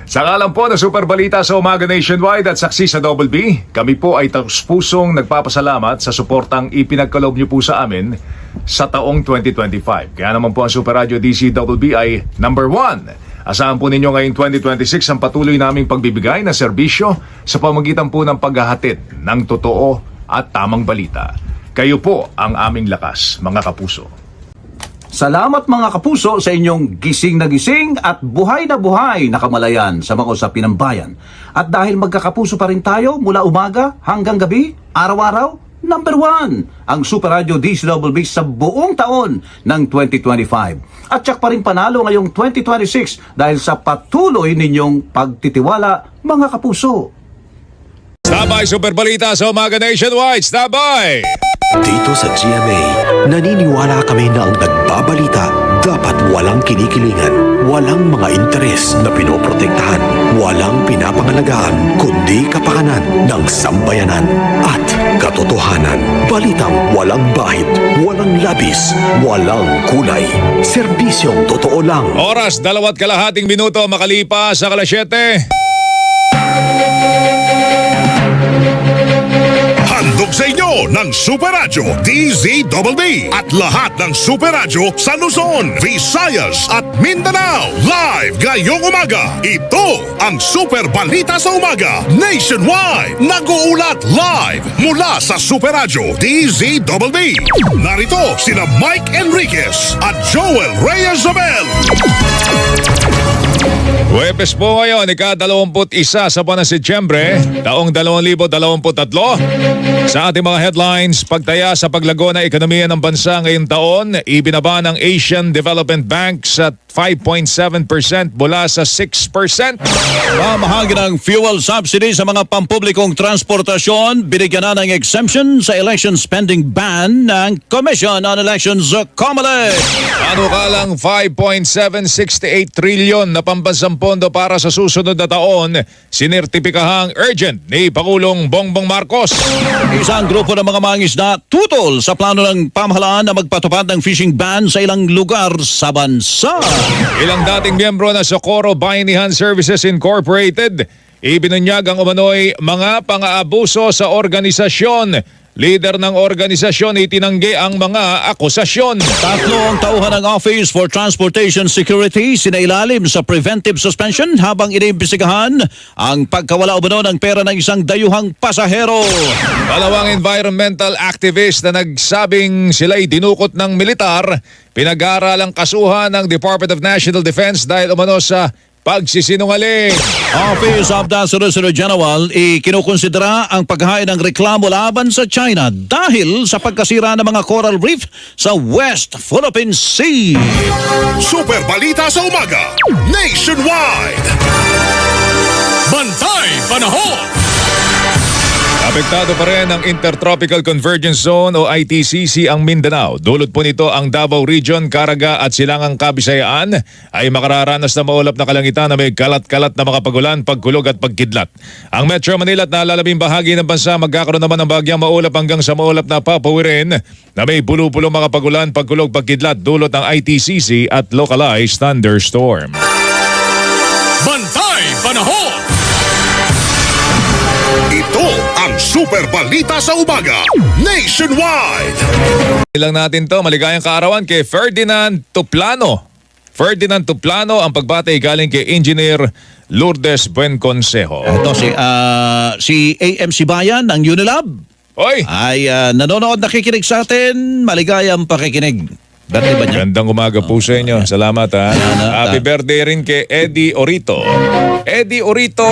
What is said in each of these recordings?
Sa ngalan po na Super Balita sa Umaga Nationwide at saksi sa Double B, kami po ay taus-pusong nagpapasalamat sa suportang ipinagkaloob niyo po sa amin sa taong 2025. Kaya naman po ang Super Radio DC Double B ay number 1. Asahan po ninyo ngayong 2026 ang patuloy naming pagbibigay na serbisyo sa pamagitan po ng paghahatid ng totoo at tamang balita. Kayo po ang aming lakas, mga kapuso. Salamat mga kapuso sa inyong gising at buhay na kamalayan sa mga usapin ng bayan. At dahil magkakapuso pa rin tayo mula umaga hanggang gabi, araw-araw, number 1 ang Super Radio DCWB sa buong taon ng 2025. At tsak pa rin panalo ngayong 2026 dahil sa patuloy ninyong pagtitiwala mga kapuso. Stabay Super Balita sa Umaga Nationwide, stabay! Dito sa GMA, naniniwala kami na ang nagbabalita dapat walang kinikilingan, walang mga interes na pinoprotektahan, walang pinapangalagaan, kundi kapakanan ng sambayanan at katotohanan. Balitang walang bahid, walang labis, walang kulay. Serbisyong totoo lang. Oras, 2.5 minuto makalipas sa 7:00. Handog sa inyo ng Super Radio DZBB at lahat ng Super Radio sa Luzon, Visayas at Mindanao. Live ngayong umaga. Ito ang Super Balita sa Umaga Nationwide. Nag-uulat live mula sa Super Radio DZBB. Narito sina Mike Enriquez at Joel Reyes-Zabel. Huwebes po ngayon, ika-21 sa buwan ng Setyembre, taong 2023. Sa ating mga headlines, pagtaya sa paglago ng ekonomiya ng bansa ngayong taon, ibinaba ng Asian Development Bank sa 5.7% mula sa 6%. Mamahagi ng fuel subsidy sa mga pampublikong transportasyon, binigyan na ng exemption sa election spending ban ng Commission on Elections COMELEC. Panukalang 5.768 trilyon na pambansang pondo para sa susunod na taon, sinertipikahang urgent ni Pangulong Bongbong Marcos. Isang grupo ng mga mangisda tutol sa plano ng pamahalaan na magpatupad ng fishing ban sa ilang lugar sa bansa. Ilang dating miyembro ng Socorro Bayanihan Services Incorporated, ibinunyag ang umano'y mga pang-aabuso sa organisasyon. Leader ng organisasyon itinanggi ang mga akusasyon. 3 tauhan ng Office for Transportation Security sinailalim sa preventive suspension habang iniimbestigahan ang pagkawala umano ng pera ng isang dayuhang pasahero. 2 environmental activist na nagsabing sila'y dinukot ng militar, pinag-aaralang kasuhan ng Department of National Defense dahil umano sa pagsisinungaling. Office of the Solicitor General ikinukonsidera ang paghahain ng reklamo laban sa China dahil sa pagkasira ng mga coral reef sa West Philippine Sea. Super Balita sa Umaga Nationwide. Bantay Panahon. Apektado pa rin ang Intertropical Convergence Zone o ITCZ ang Mindanao. Dulot po nito ang Davao Region, Caraga at Silangang Kabisayaan ay makararanas na maulap na kalangitan na may kalat-kalat na mga pagulan, pagkulog at pagkidlat. Ang Metro Manila at nalalabing bahagi ng bansa magkakaroon naman ng bagyang maulap hanggang sa maulap na papawirin na may pulo-pulo mga pagulan, pagkulog, pagkidlat dulot ng ITCZ at localized thunderstorm. Bantay Panahon. Ito ang Super Balita sa Umaga Nationwide. Ilang natin to, maligayang kaarawan kay Ferdinand Tuplano. Ferdinand Tuplano ang pagbati galing kay Engineer Lourdes Buenconsejo. Ito si AMC Bayan ng Unilab Oy! ay nanonood, nakikinig sa atin. Maligayang pakikinig. Birthday ba niya? Gandang umaga po sa inyo. Salamat ha. Happy birthday rin kay Eddie Orito. Eddie Orito,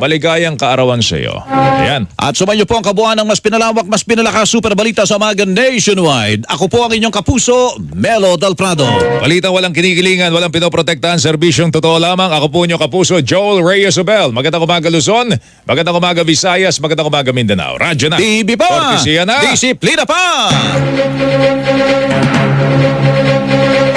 maligayang kaarawan sa iyo. Ayan. At sumayo po ang kabuuan ng mas pinalawak, mas pinalakas Super Balita sa Umaga Nationwide. Ako po ang inyong kapuso, Melo Del Prado. Balita walang kinikilingan, walang pinoprotektahan, serbisyong totoo lamang. Ako po inyong kapuso, Joel Reyes-Zabel. Magandang umaga Luzon, magandang umaga Visayas, magandang umaga Mindanao. Radyo na. TV pa! Kortesiya na. Disiplina pa!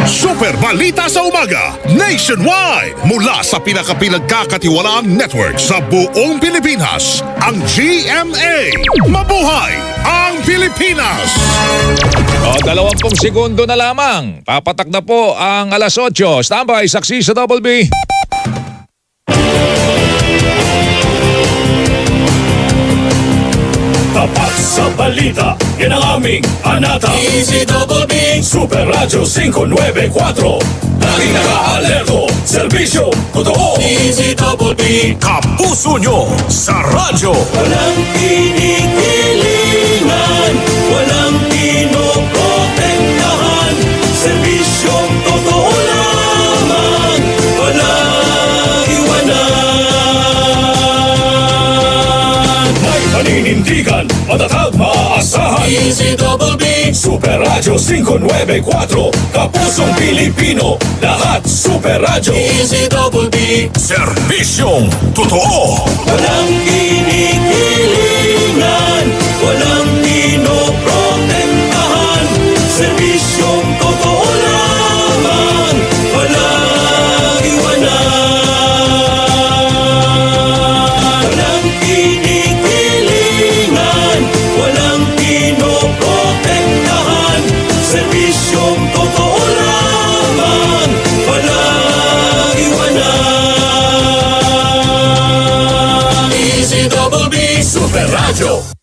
Super Balita sa Umaga Nationwide mula sa pinakapinagkakatiwalaang network sa buong Pilipinas, ang GMA. Mabuhay ang Pilipinas! O, 20 segundo na lamang. Papatak na po ang 8:00. Standby, saksi sa Double B. balita, yan ang aming anata. DZBB Super Radyo 594. Laging naka-alerto, serbisyo, totoo. DZBB Kapuso nyo sa radyo. Walang kinikilingan, walang pinoprotektahan, serbisyong totoo lamang, walang iwanan. May paninindigan, matatag, maaasahan. DZBB Super Radyo 594. Kapusong Pilipino, lahat Super Radyo. DZBB serbisyong totoo. Walang kinikilingan, walang pinoprotektahan, serbisyong totoo lamang, walang iwanan. Walang kinikilingan, walang pinoprotektahan, serbisyong totoo lamang, walang iwanan. DZBB Super Radio.